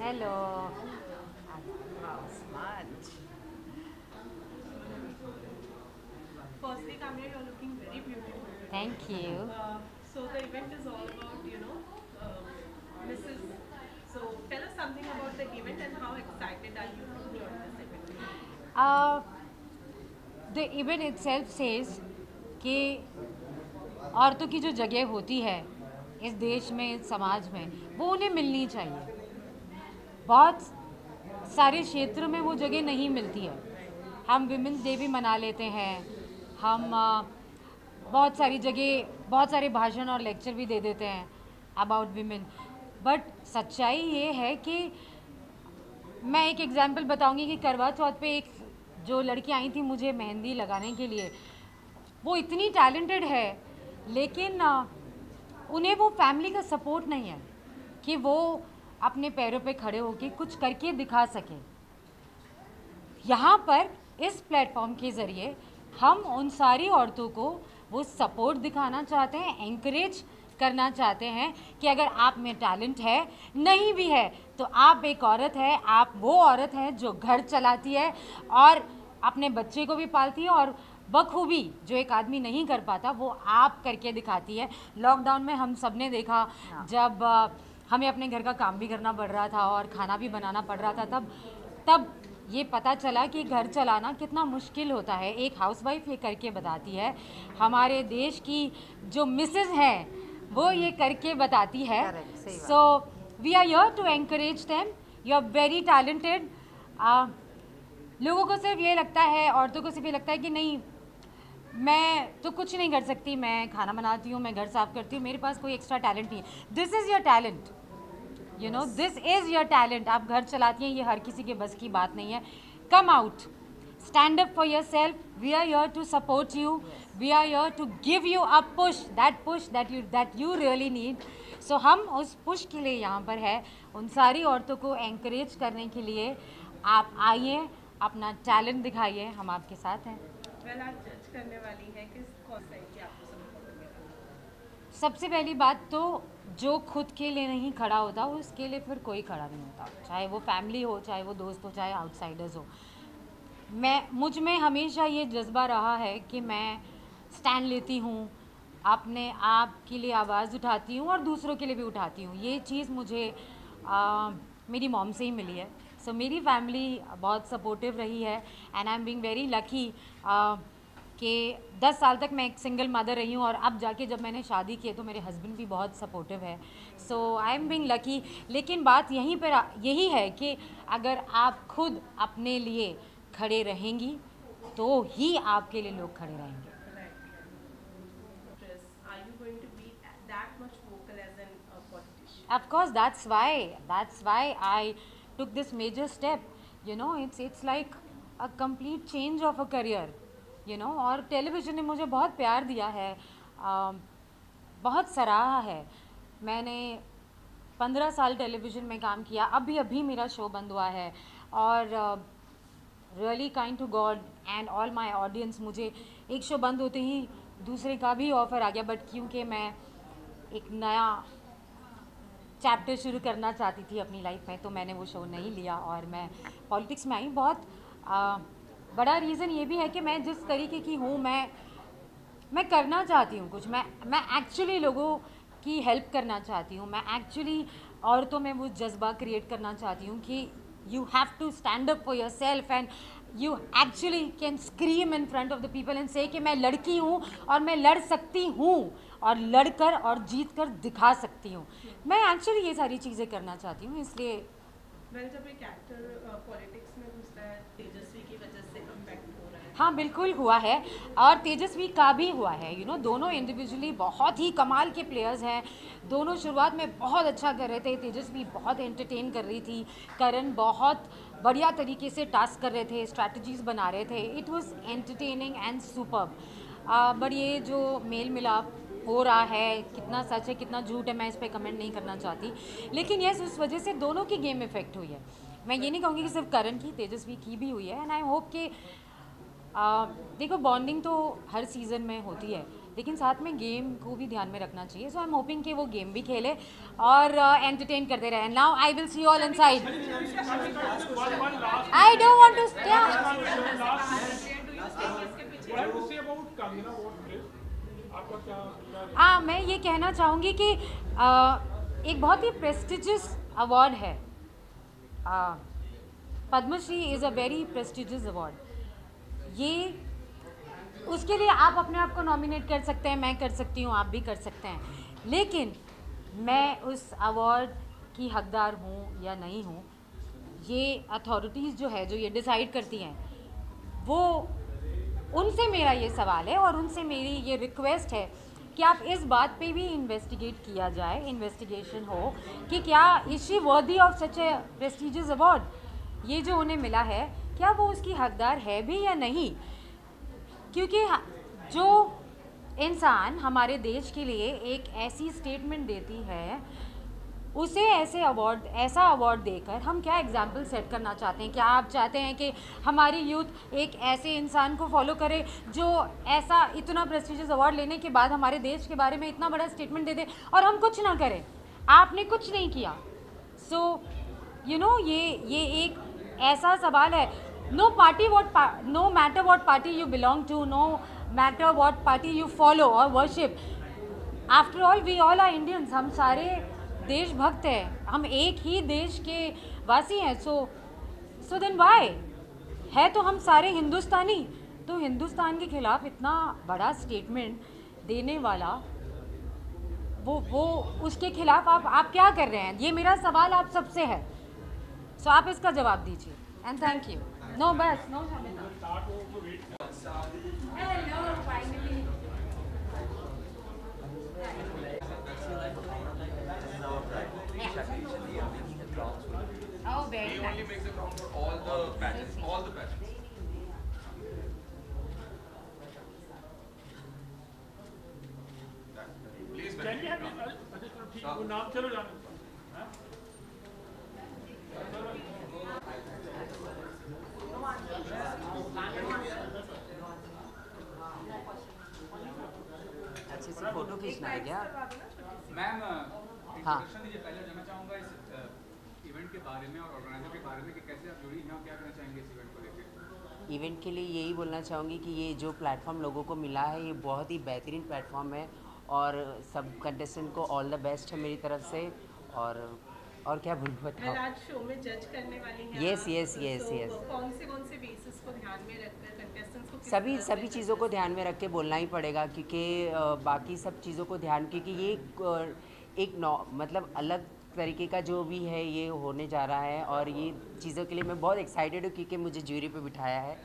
Hello. Wow, smart. Firstly, Kamya, you're looking very beautiful today. Thank you. So the event is all about, Mrs. So tell us something about the event and how excited are you to join this event? Uh, the event itself says कि औरतों की जो जगह होती है इस देश में, इस समाज में, वो उन्हें मिलनी चाहिए। बहुत सारे क्षेत्र में वो जगह नहीं मिलती है। हम विमेंस डे भी मना लेते हैं, हम बहुत सारी जगह बहुत सारे भाषण और लेक्चर भी दे देते हैं अबाउट विमेन, बट सच्चाई ये है कि मैं एक एग्जांपल बताऊंगी कि करवा चौथ पे एक जो लड़की आई थी मुझे मेहंदी लगाने के लिए, वो इतनी टैलेंटेड है, लेकिन उन्हें वो फैमिली का सपोर्ट नहीं है कि वो अपने पैरों पे खड़े होकर कुछ करके दिखा सके। यहाँ पर इस प्लेटफॉर्म के ज़रिए हम उन सारी औरतों को वो सपोर्ट दिखाना चाहते हैं, एंकरेज करना चाहते हैं कि अगर आप में टैलेंट है, नहीं भी है, तो आप एक औरत है, आप वो औरत है जो घर चलाती है और अपने बच्चे को भी पालती है, और बखूबी जो एक आदमी नहीं कर पाता वो आप करके दिखाती है। लॉकडाउन में हम सब ने देखा, जब हमें अपने घर का काम भी करना पड़ रहा था और खाना भी बनाना पड़ रहा था, तब तब ये पता चला कि घर चलाना कितना मुश्किल होता है। एक हाउसवाइफ ये करके बताती है, हमारे देश की जो मिसेस हैं वो ये करके बताती है। Correct, सही बात। So we are here to encourage them, you are very talented. लोगों को सिर्फ ये लगता है, औरतों को सिर्फ ये लगता है कि नहीं, मैं तो कुछ नहीं कर सकती, मैं खाना बनाती हूँ, मैं घर साफ करती हूँ, मेरे पास कोई एक्स्ट्रा टैलेंट नहीं है। This is your talent, you know, this is your talent. आप घर चलाती हैं, ये हर किसी के बस की बात नहीं है। Come out, stand up for yourself. We are here to support you. We are here to give you a push that you really need. So हम उस पुश के लिए यहाँ पर है, उन सारी औरतों को एंकरेज करने के लिए। आप आइए, अपना टैलेंट दिखाइए, हम आपके साथ हैं। वेल, आज जज करने वाली है किस कौन सा है कि आपको सपोर्ट करेगा। सबसे पहली बात तो जो खुद के लिए नहीं खड़ा होता उसके लिए फिर कोई खड़ा नहीं होता, चाहे वो फैमिली हो, चाहे वो दोस्त हो, चाहे आउटसाइडर्स हो। मुझ में हमेशा ये जज्बा रहा है कि मैं स्टैंड लेती हूँ, अपने आप के लिए आवाज़ उठाती हूँ और दूसरों के लिए भी उठाती हूँ। ये चीज़ मुझे मेरी मॉम से ही मिली है। सो मेरी फैमिली बहुत सपोर्टिव रही है and I am being very lucky कि 10 साल तक मैं एक सिंगल मदर रही हूँ, और अब जाके जब मैंने शादी की तो मेरे हस्बैंड भी बहुत सपोर्टिव है। सो आई एम बीइंग लकी। लेकिन बात यहीं पर यही है कि अगर आप खुद अपने लिए खड़े रहेंगी तो ही आपके लिए लोग खड़े रहेंगे। Are you going to be that much vocal as an politician? Of course, that's why I took this major step. You know, it's like a complete change of a career. You know, और television ने मुझे बहुत प्यार दिया है, बहुत सराहा है। मैंने 15 साल टेलीविज़न में काम किया, अभी अभी मेरा शो बंद हुआ है, और really kind to God and all my audience, मुझे एक शो बंद होते ही दूसरे का भी ऑफ़र आ गया, बट क्योंकि मैं एक नया चैप्टर शुरू करना चाहती थी अपनी लाइफ में, तो मैंने वो शो नहीं लिया और मैं पॉलिटिक्स में आई। बहुत बड़ा रीज़न ये भी है कि मैं जिस तरीके की हूँ, मैं करना चाहती हूँ कुछ, मैं एक्चुअली लोगों की हेल्प करना चाहती हूँ, मैं एक्चुअली औरतों में वो जज्बा क्रिएट करना चाहती हूँ कि you have to stand up for yourself and you actually can scream in front of the people and say कि मैं लड़की हूँ और मैं लड़ सकती हूँ और लड़कर और जीत कर दिखा सकती हूँ। मैं एक्चुअली ये सारी चीज़ें करना चाहती हूँ, इसलिए वेल, जब एक एक्टर पॉलिटिक्स में घुसता है, तेजस्वी की वजह से इम्पैक्ट हो रहा है। हाँ बिल्कुल हुआ है, और तेजस्वी का भी हुआ है। यू नो, दोनों इंडिविजुअली बहुत ही कमाल के प्लेयर्स हैं। दोनों शुरुआत में बहुत अच्छा कर रहे थे, तेजस्वी बहुत एंटरटेन कर रही थी, करण बहुत बढ़िया तरीके से टास्क कर रहे थे, स्ट्रैटेजीज बना रहे थे। It was entertaining and superb. But ये जो मेल मिलाप हो रहा है, कितना सच है कितना झूठ है, मैं इस पर कमेंट नहीं करना चाहती, लेकिन यस, उस वजह से दोनों की गेम इफेक्ट हुई है। मैं ये नहीं कहूँगी कि सिर्फ करण की, तेजस्वी की भी हुई है। एंड आई होप कि देखो बॉन्डिंग तो हर सीज़न में होती है, लेकिन साथ में गेम को भी ध्यान में रखना चाहिए. सो आई एम होपिंग कि वो गेम भी खेले और एंटरटेन करते रहे. Now I will see all inside. I don't want to मैं ये कहना चाहूँगी कि एक बहुत ही प्रेस्टिजियस अवार्ड है. Padmashri is a very prestigious award. ये उसके लिए आप अपने आप को नॉमिनेट कर सकते हैं, मैं कर सकती हूँ, आप भी कर सकते हैं, लेकिन मैं उस अवार्ड की हकदार हूँ या नहीं हूँ, ये अथॉरिटीज़ जो है, जो ये डिसाइड करती हैं, वो उनसे मेरा ये सवाल है और उनसे मेरी ये रिक्वेस्ट है कि आप इस बात पे भी इन्वेस्टिगेट किया जाए, इन्वेस्टिगेशन हो कि क्या is she worthy of such A prestigious award. ये जो उन्हें मिला है, क्या वो उसकी हकदार है भी या नहीं. क्योंकि जो इंसान हमारे देश के लिए एक ऐसी स्टेटमेंट देती है, उसे ऐसा अवार्ड देकर हम क्या एग्जाम्पल सेट करना चाहते हैं. क्या आप चाहते हैं कि हमारी यूथ एक ऐसे इंसान को फॉलो करे जो ऐसा इतना प्रेस्टिजियस अवार्ड लेने के बाद हमारे देश के बारे में इतना बड़ा स्टेटमेंट दे दे और हम कुछ ना करें. आपने कुछ नहीं किया. सो यू नो ये एक ऐसा सवाल है. No matter what party you belong to, no matter what party you follow और worship, after all we all are Indians. हम सारे देशभक्त हैं, हम एक ही देश के वासी हैं. सो देन व्हाई है तो हम सारे हिंदुस्तानी. तो हिंदुस्तान के खिलाफ इतना बड़ा स्टेटमेंट देने वाला वो उसके खिलाफ आप क्या कर रहे हैं. ये मेरा सवाल आप सबसे है. सो आप इसका जवाब दीजिए. And thank you. नो बस no. Hello finally. Oh, very He nice. only makes a crown for all the pageants, all the pageants. Please, Can we have अच्छा चलो ठीक, वो नाम चलो जाने दो. हाँ? अच्छे से फोटो खींचना है क्या? मैम हाँ. इंट्रोडक्शन दीजिए. पहले जानना चाहूँगा इस इवेंट के बारे में और ऑर्गेनाइजर के बारे में कि कैसे आप जुड़ी हैं और क्या करना चाहेंगे इस इवेंट को लेकर. इवेंट के लिए यही बोलना चाहूँगी कि ये जो प्लेटफॉर्म लोगों को मिला है, ये बहुत ही बेहतरीन प्लेटफॉर्म है और सब कंटेस्टेंट को ऑल द बेस्ट है मेरी तरफ से. और क्या बोलूँ बताओ. आज शो में जज करने वाली हैं. Yes, yes, yes, तो yes. कौन से बेसिस को ध्यान में रखकर कंटेस्टेंट्स को सभी चीज़ों को ध्यान में रख के बोलना ही पड़ेगा, क्योंकि बाकी सब चीज़ों को ध्यान, क्योंकि ये एक मतलब अलग तरीके का जो भी है ये होने जा रहा है और ये चीज़ों के लिए मैं बहुत एक्साइटेड हूँ क्योंकि मुझे ज्यूरी पे बिठाया है.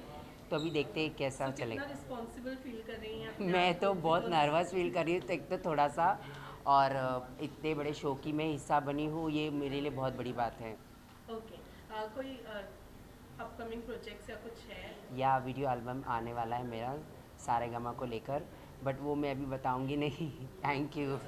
तो अभी देखते हैं कैसा चलेगा. रिस्पॉन्सिबल फील कर रही हैं. मैं तो बहुत नर्वस फील कर रही हूँ. तो एक तो थोड़ा सा, और इतने बड़े शो की मैं हिस्सा बनी हूँ, ये मेरे लिए बहुत बड़ी बात है. ओके. कोई अपकमिंग प्रोजेक्ट्स या कुछ है? या वीडियो एल्बम आने वाला है मेरा सारेगामा को लेकर, बट वो मैं अभी बताऊंगी नहीं. Thank you.